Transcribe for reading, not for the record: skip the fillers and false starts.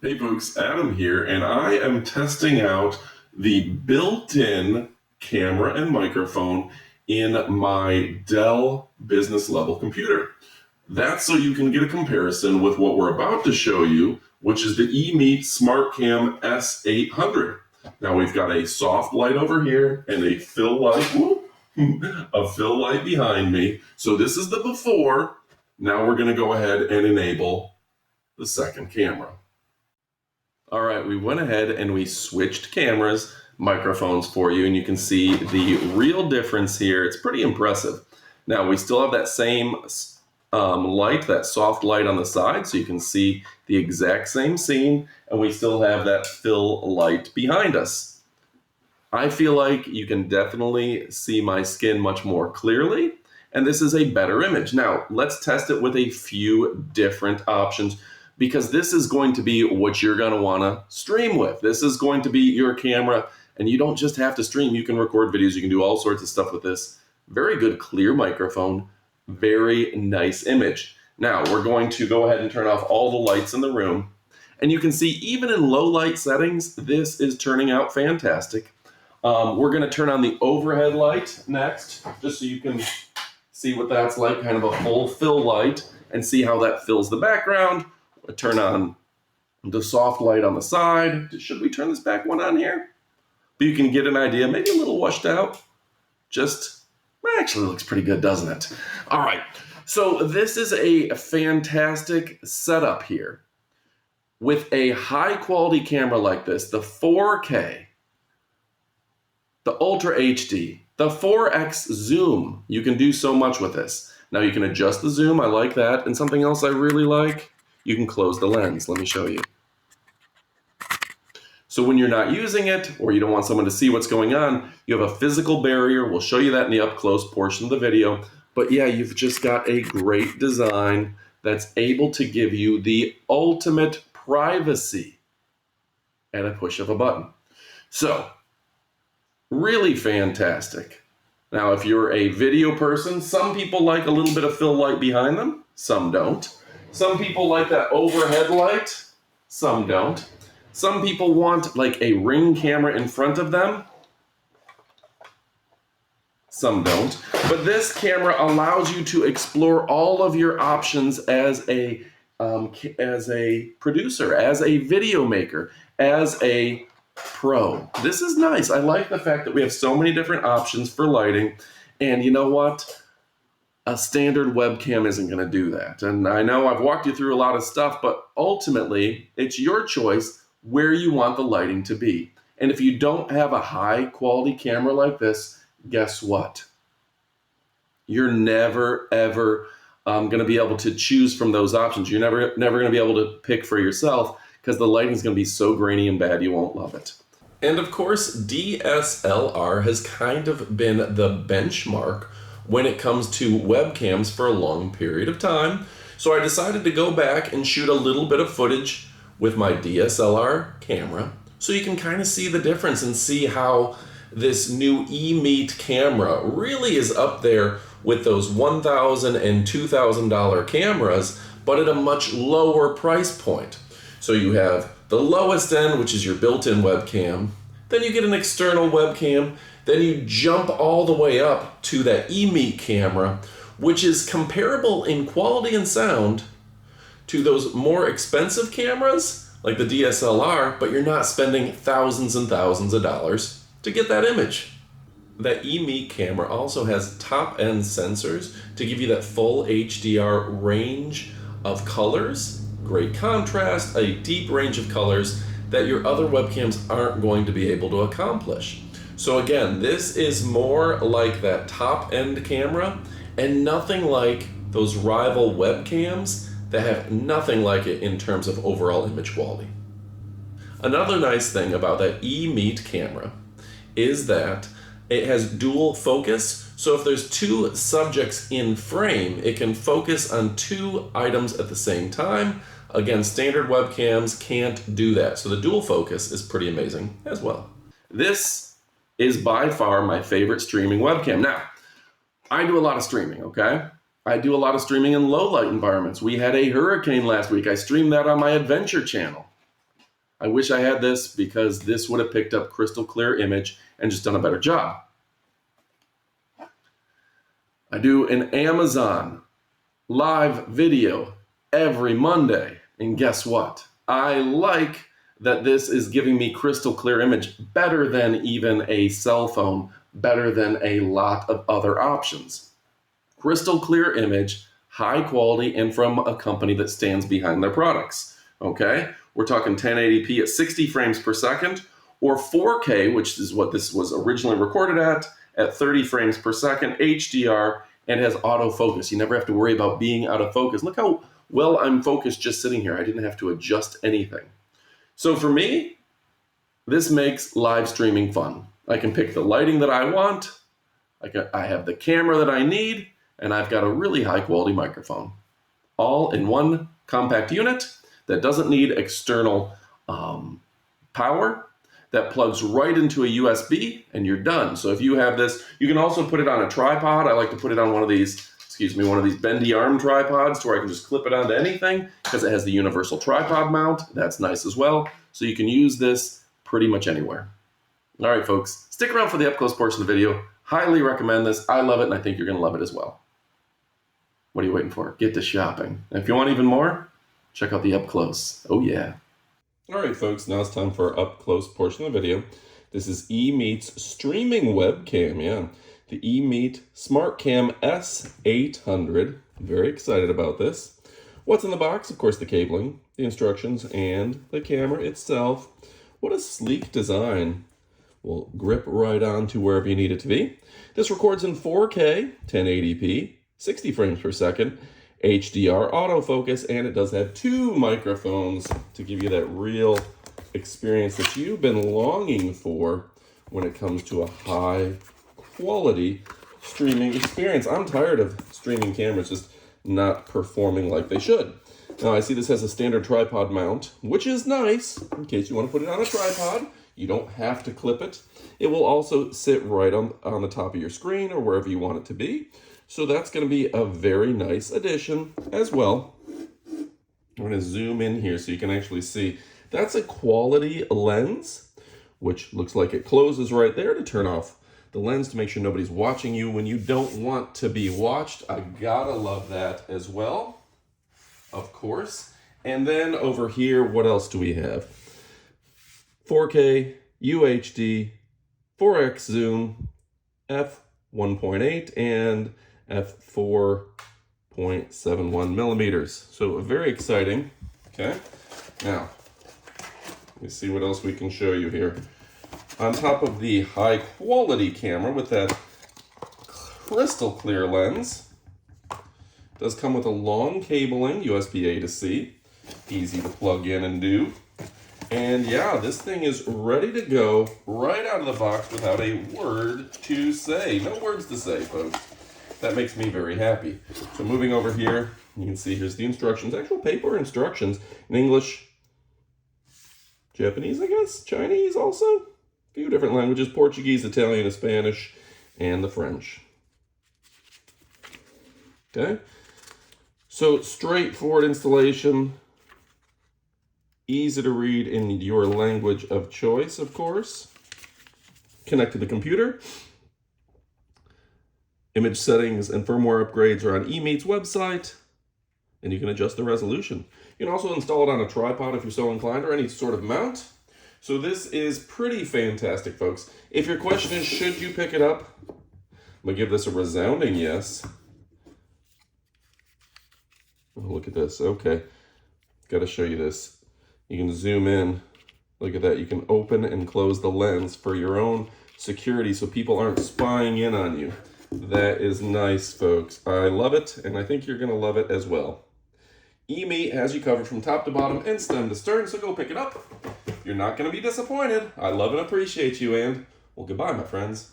Hey folks, Adam here, and I am testing out the built-in camera and microphone in my Dell business level computer. That's so you can get a comparison with what we're about to show you, which is the EMEET SmartCam S800. Now we've got a soft light over here and a fill light, a fill light behind me. So this is the before. Now we're going to go ahead and enable the second camera. All right, we went ahead and we switched cameras, microphones for you, and you can see the real difference here. It's pretty impressive. Now, we still have that same light, that soft light on the side, so you can see the exact same scene, and we still have that fill light behind us. I feel like you can definitely see my skin much more clearly, and this is a better image. Now, let's test it with a few different options, because this is going to be what you're going to want to stream with. This is going to be your camera, and you don't just have to stream. You can record videos. You can do all sorts of stuff with this. Very good clear microphone. Very nice image. Now, we're going to go ahead and turn off all the lights in the room. And you can see even in low light settings, this is turning out fantastic. We're going to turn on the overhead light next, just so you can see what that's like, kind of a full fill light, and see how that fills the background. Turn on the soft light on the side. Should we turn this back one on here? But you can get an idea, maybe a little washed out. Just, actually looks pretty good, doesn't it? All right, so this is a fantastic setup here. With a high quality camera like this, the 4K, the Ultra HD, the 4X zoom, you can do so much with this. Now you can adjust the zoom, I like that. And something else I really like, you can close the lens. Let me show you. So when you're not using it, or you don't want someone to see what's going on, you have a physical barrier. We'll show you that in the up close portion of the video. But yeah, you've just got a great design that's able to give you the ultimate privacy at a push of a button. So, really fantastic. Now, if you're a video person, some people like a little bit of fill light behind them, some don't. Some people like that overhead light, some don't. Some people want like a ring camera in front of them, some don't. But this camera allows you to explore all of your options as a producer, as a video maker, as a pro. This is nice. I like the fact that we have so many different options for lighting, and you know what? A standard webcam isn't going to do that. And I know I've walked you through a lot of stuff, but ultimately it's your choice where you want the lighting to be. And if you don't have a high quality camera like this, guess what? You're never, ever going to be able to choose from those options. You're never going to be able to pick for yourself, because the lighting is going to be so grainy and bad you won't love it. And of course, DSLR has kind of been the benchmark when it comes to webcams for a long period of time. So I decided to go back and shoot a little bit of footage with my DSLR camera, so you can kind of see the difference and see how this new EMEET camera really is up there with those $1,000 and $2,000 cameras, but at a much lower price point. So you have the lowest end, which is your built-in webcam, then you get an external webcam, then you jump all the way up to that EMEET camera, which is comparable in quality and sound to those more expensive cameras like the DSLR, but you're not spending thousands and thousands of dollars to get that image. That EMEET camera also has top-end sensors to give you that full HDR range of colors, great contrast, a deep range of colors that your other webcams aren't going to be able to accomplish. So again, this is more like that top-end camera and nothing like those rival webcams that have nothing like it in terms of overall image quality. Another nice thing about that EMEET camera is that it has dual focus. So if there's two subjects in frame, it can focus on two items at the same time. Again, standard webcams can't do that. So the dual focus is pretty amazing as well. This is by far my favorite streaming webcam. Now, I do a lot of streaming, okay? I do a lot of streaming in low light environments. We had a hurricane last week. I streamed that on my adventure channel. I wish I had this because this would have picked up crystal clear image and just done a better job. I do an Amazon live video every Monday, and guess what? I like that this is giving me crystal clear image better than even a cell phone, better than a lot of other options. Crystal clear image, high quality, and from a company that stands behind their products, okay? We're talking 1080p at 60 frames per second, or 4K, which is what this was originally recorded at 30 frames per second, HDR, and has autofocus. You never have to worry about being out of focus. Look how well I'm focused just sitting here. I didn't have to adjust anything. So for me, this makes live streaming fun. I can pick the lighting that I want, I have the camera that I need, and I've got a really high quality microphone. All in one compact unit that doesn't need external power, that plugs right into a USB, and you're done. So if you have this, you can also put it on a tripod. I like to put it on one of these bendy arm tripods to where I can just clip it onto anything because it has the universal tripod mount. That's nice as well. So you can use this pretty much anywhere. All right, folks, stick around for the up close portion of the video. Highly recommend this. I love it, and I think you're gonna love it as well. What are you waiting for? Get to shopping. And if you want even more, check out the up close. Oh yeah. All right, folks, now it's time for our up close portion of the video. This is EMEET's streaming webcam, yeah. The EMEET SmartCam S800. Very excited about this. What's in the box? Of course, the cabling, the instructions, and the camera itself. What a sleek design. Will grip right on to wherever you need it to be. This records in 4K, 1080p, 60 frames per second, HDR autofocus, and it does have 2 microphones to give you that real experience that you've been longing for when it comes to a high quality streaming experience. I'm tired of streaming cameras just not performing like they should. Now I see this has a standard tripod mount, which is nice in case you want to put it on a tripod. You don't have to clip it. It will also sit right on the top of your screen or wherever you want it to be. So that's going to be a very nice addition as well. I'm going to zoom in here so you can actually see. That's a quality lens, which looks like it closes right there to turn off the lens to make sure nobody's watching you when you don't want to be watched. I gotta love that as well, of course. And then over here, what else do we have? 4K, UHD, 4x zoom, f1.8, and f4.71 millimeters. So very exciting. Okay, now let me see what else we can show you here. On top of the high quality camera with that crystal clear lens, it does come with a long cabling, USB-A to C, easy to plug in and do. And yeah, this thing is ready to go right out of the box without a word to say. No words to say, folks. That makes me very happy. So moving over here, you can see here's the instructions, actual paper instructions in English, Japanese, I guess, Chinese also. A few different languages, Portuguese, Italian, Spanish, and the French. Okay, so straightforward installation, easy to read in your language of choice, of course. Connect to the computer. Image settings and firmware upgrades are on EMEET's website, and you can adjust the resolution. You can also install it on a tripod if you're so inclined, or any sort of mount. So this is pretty fantastic, folks. If your question is, should you pick it up? I'm gonna give this a resounding yes. Oh, look at this, okay. Gotta show you this. You can zoom in, look at that. You can open and close the lens for your own security so people aren't spying in on you. That is nice, folks. I love it, and I think you're gonna love it as well. EMEET has you covered from top to bottom and stem to stern, so go pick it up. You're not gonna be disappointed. I love and appreciate you, and well, goodbye, my friends.